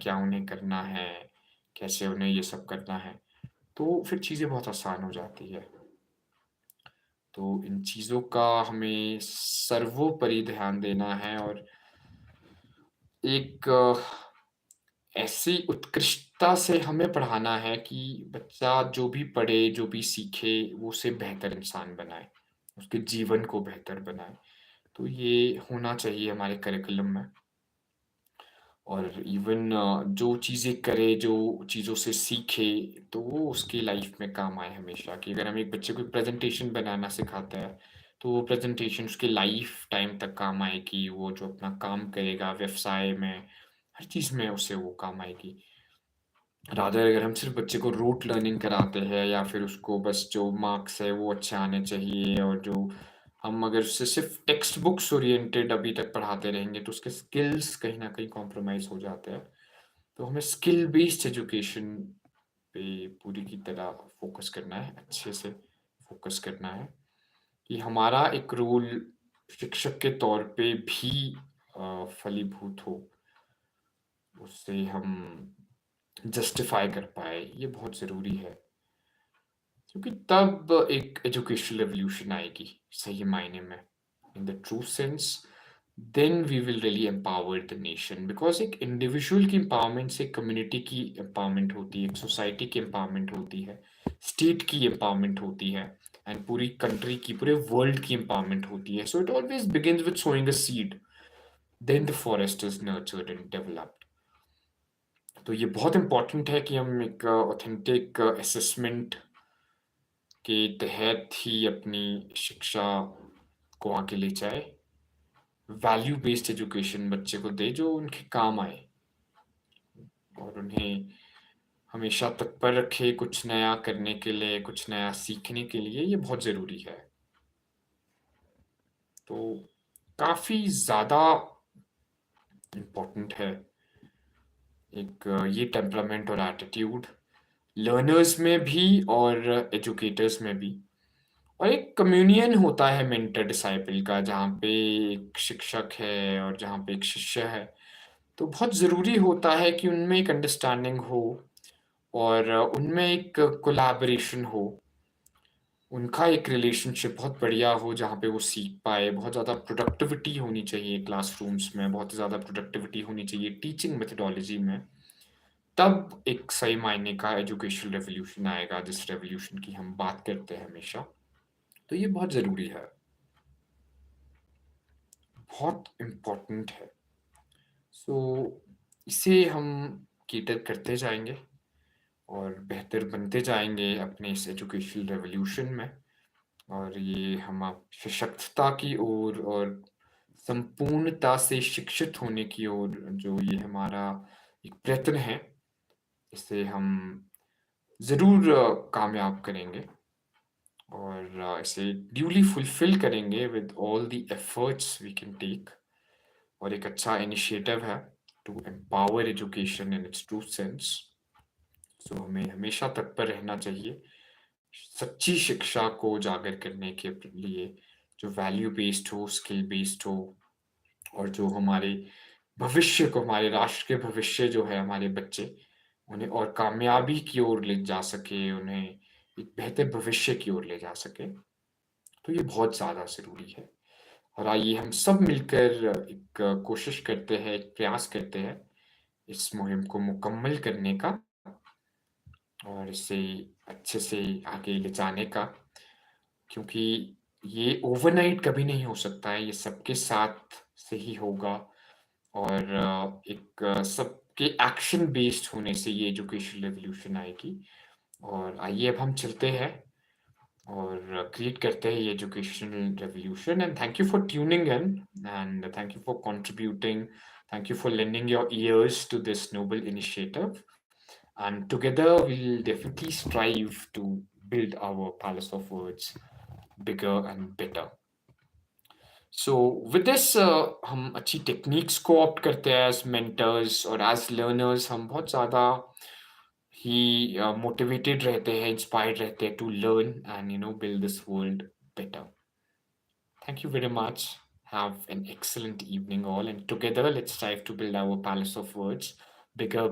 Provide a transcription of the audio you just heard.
क्या उन्हें करना है, कैसे उन्हें ये सब करना है, तो फिर चीज़ें बहुत आसान हो जाती है। तो इन चीज़ों का हमें सर्वोपरि ध्यान देना है और एक ऐसी उत्कृष्टता से हमें पढ़ाना है कि बच्चा जो भी पढ़े, जो भी सीखे, वो उससे बेहतर इंसान बनाए, उसके जीवन को बेहतर बनाए। तो ये होना चाहिए हमारे करिकुलम में। और इवन जो चीज़ें करे, जो चीज़ों से सीखे, तो वो उसकी लाइफ में काम आए हमेशा। कि अगर हम एक बच्चे को प्रेज़ेंटेशन बनाना सिखाते हैं, तो वो प्रेज़ेंटेशन उसकी लाइफ टाइम तक काम आएगी। वो जो अपना काम करेगा व्यवसाय में, हर चीज़ में उसे वो काम आएगी। रादर अगर हम सिर्फ़ बच्चे को रूट लर्निंग कराते हैं या फिर उसको बस जो मार्क्स है वो अच्छे आने चाहिए, और जो हम अगर उसे सिर्फ़ टेक्स्ट बुक्स ओरिएंटेड अभी तक पढ़ाते रहेंगे, तो उसके स्किल्स कहीं न कहीं कॉम्प्रोमाइज़ हो जाते हैं। तो हमें स्किल बेस्ड एजुकेशन पे पूरी की तरह फ़ोकस करना है, अच्छे से फ़ोकस करना है कि हमारा एक रोल शिक्षक के तौर पे भी फलीभूत हो, उससे हम जस्टिफ़ाई कर पाएँ, ये बहुत ज़रूरी है। क्योंकि तब एक एजुकेशनल रिवॉल्यूशन आएगी, सही मायने में। In the true sense, then we will really empower the nation, because एक इंडिविजुअल की एम्पावरमेंट से कम्युनिटी की एम्पावरमेंट होती है, एक सोसाइटी की एम्पावरमेंट होती है, स्टेट की एम्पावरमेंट होती है, एंड पूरी कंट्री की, पूरे वर्ल्ड की एम्पावरमेंट होती है। So it always begins with sowing a seed, then the forest is nurtured and developed. तो ये बहुत इम्पोर्टेंट है कि हम एक ऑथेंटिक असेसमेंट के तहत ही अपनी शिक्षा को आगे ले जाए। वैल्यू बेस्ड एजुकेशन बच्चे को दे जो उनके काम आए, और उन्हें हमेशा तत्पर रखे कुछ नया करने के लिए, कुछ नया सीखने के लिए, ये बहुत ज़रूरी है। तो काफ़ी ज़्यादा इम्पोर्टेंट है एक ये टेम्परामेंट और एटीट्यूड लर्नर्स में भी और एजुकेटर्स में भी। और एक कम्युनियन होता है मेंटर डिसाइपल का, जहाँ पे एक शिक्षक है और जहाँ पे एक शिष्य है। तो बहुत ज़रूरी होता है कि उनमें एक अंडरस्टैंडिंग हो और उनमें एक कोलैबोरेशन हो। उनका एक रिलेशनशिप बहुत बढ़िया हो जहाँ पे वो सीख पाए, बहुत ज़्यादा प्रोडक्टिविटी होनी चाहिए क्लासरूम्स में, बहुत ज़्यादा प्रोडक्टिविटी होनी चाहिए टीचिंग मेथोडोलॉजी में। तब एक सही मायने का एजुकेशनल रिवॉल्यूशन आएगा, जिस रिवॉल्यूशन की हम बात करते हैं हमेशा। तो ये बहुत ज़रूरी है, बहुत इम्पोर्टेंट है। सो इसे हम कैटर करते जाएँगे और बेहतर बनते जाएँगे अपने इस एजुकेशनल रिवॉल्यूशन में, और ये हम आप सशक्तता की ओर और संपूर्णता से शिक्षित होने की ओर जो ये हमारा एक प्रयत्न है, इसे हम ज़रूर कामयाब करेंगे और इसे ड्यूली फुलफ़िल करेंगे with all the efforts we can take. और एक अच्छा इनिशिएटिव है to empower education in its true sense. So हमें हमेशा तत्पर रहना चाहिए सच्ची शिक्षा को उजागर करने के लिए, जो वैल्यू बेस्ड हो, स्किल बेस्ड हो, और जो हमारे भविष्य को, हमारे राष्ट्र के भविष्य जो है हमारे बच्चे, उन्हें और कामयाबी की ओर ले जा सके, उन्हें एक बेहतर भविष्य की ओर ले जा सके। तो ये बहुत ज़्यादा ज़रूरी है। और आइए हम सब मिलकर एक कोशिश करते हैं, एक प्रयास करते हैं इस मुहिम को मुकम्मल करने का और इसे अच्छे से आगे ले जाने का, क्योंकि ये ओवरनाइट कभी नहीं हो सकता है, ये सबके साथ से ही होगा। और एक सबके एक्शन बेस्ड होने से ये एजुकेशन रिवॉल्यूशन आएगी। और आइए अब हम चलते हैं और क्रिएट करते हैं ये educational revolution. And thank you for tuning in and thank you for contributing, thank you for lending your ears to this noble initiative, and together we'll definitely strive to build our palace of words bigger and better. So with this हम अच्छी techniques को opt करते हैं as mentors, और as learners हम बहुत ज़्यादा ही motivated रहते हैं, इंस्पायर्ड रहते हैं to learn and build this world better. Thank you very much. Have an excellent evening all, and together let's strive to build our palace of words big up